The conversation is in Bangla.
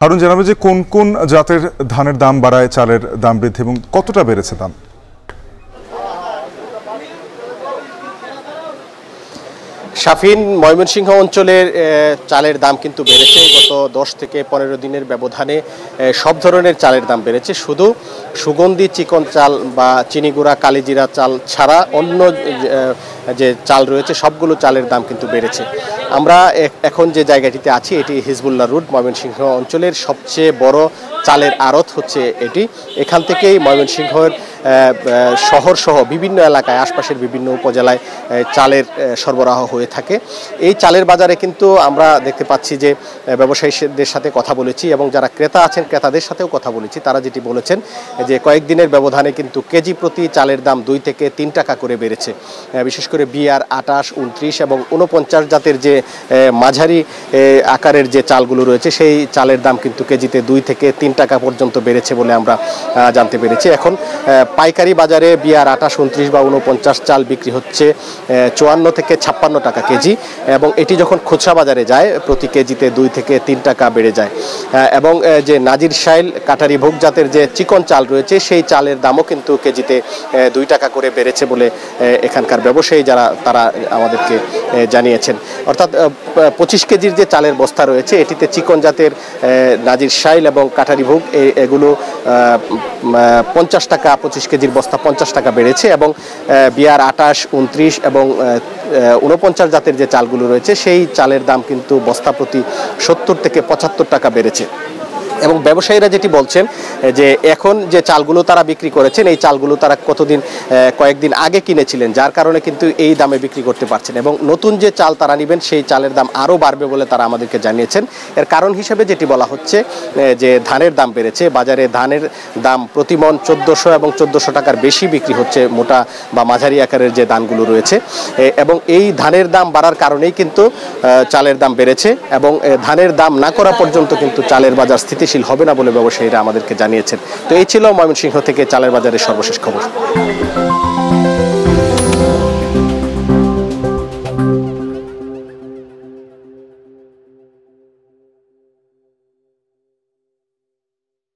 হারুন, জানাবে যে কোন কোন জাতের ধানের দাম বাড়ায় চালের দাম বৃদ্ধি এবং কতটা বেড়েছে দাম? শাফিন, ময়মনসিংহ অঞ্চলের চালের দাম কিন্তু বেড়েছে। গত 10 থেকে 15 দিনের ব্যবধানে সব ধরনের চালের দাম বেড়েছে। শুধু সুগন্ধি চিকন চাল বা চিনিগুড়া কালিজিরা চাল ছাড়া অন্য যে চাল রয়েছে সবগুলো চালের দাম কিন্তু বেড়েছে। আমরা এখন যে জায়গাটিতে আছি এটি হিজবুল্লাহ রোড, ময়মনসিংহ অঞ্চলের সবচেয়ে বড় চালের আড়ত হচ্ছে এটি। এখান থেকেই ময়মনসিংহের শহর সহ বিভিন্ন এলাকায়, আশপাশের বিভিন্ন উপজেলায় চালের সরবরাহ হয়ে থাকে। এই চালের বাজারে কিন্তু আমরা দেখতে পাচ্ছি যে ব্যবসায়ীদের সাথে কথা বলেছি এবং যারা ক্রেতা আছেন ক্রেতাদের সাথেও কথা বলেছি। তারা যেটি বলেছেন যে কয়েকদিনের ব্যবধানে কিন্তু কেজি প্রতি চালের দাম 2 থেকে 3 টাকা করে বেড়েছে। বিশেষ করে বিআর 28, 29 এবং 49 জাতের যে মাঝারি আকারের যে চালগুলো রয়েছে সেই চালের দাম কিন্তু কেজিতে 2 থেকে 3 টাকা পর্যন্ত বেড়েছে বলে আমরা জানতে পেরেছি। এখন পাইকারি বাজারে বিআর 28, 29 বা 49 চাল বিক্রি হচ্ছে 54 থেকে 56 টাকা কেজি এবং এটি যখন খুচরা বাজারে যায় প্রতি কেজিতে 2 থেকে 3 টাকা বেড়ে যায়। এবং যে নাজির শাইল কাটারি ভোগ জাতের যে চিকন চাল রয়েছে সেই চালের দামও কিন্তু কেজিতে 2 টাকা করে বেড়েছে বলে এখানকার ব্যবসায়ী যারা তারা আমাদেরকে জানিয়েছেন। অর্থাৎ 25 কেজির যে চালের বস্তা রয়েছে এটিতে চিকন জাতের নাজির শাইল এবং কাটারি ভোগ এগুলো 50 টাকা, 25 কেজির বস্তা 50 টাকা বেড়েছে এবং বিআর 28, 29 এবং 49 জাতের যে চালগুলো রয়েছে সেই চালের দাম কিন্তু বস্তা প্রতি 70 থেকে 75 টাকা বেড়েছে। এবং ব্যবসায়ীরা যেটি বলছেন যে এখন যে চালগুলো তারা বিক্রি করেছেন এই চালগুলো তারা কয়েকদিন আগে কিনেছিলেন, যার কারণে কিন্তু এই দামে বিক্রি করতে পারছেন এবং নতুন যে চাল তারা নেবেন সেই চালের দাম আরও বাড়বে বলে তারা আমাদেরকে জানিয়েছেন। এর কারণ হিসেবে যেটি বলা হচ্ছে যে ধানের দাম বেড়েছে। বাজারে ধানের দাম প্রতি মণ 1400 এবং 1400 টাকার বেশি বিক্রি হচ্ছে মোটা বা মাঝারি আকারের যে ধানগুলো রয়েছে এবং এই ধানের দাম বাড়ার কারণেই কিন্তু চালের দাম বেড়েছে এবং ধানের দাম না করা পর্যন্ত কিন্তু চালের বাজার স্থিতিশীল হবে না বলে ব্যবসায়ীরা আমাদেরকে জানিয়েছেন। তো এই ছিল ময়মনসিংহ থেকে চালের বাজারের সর্বশেষ খবর।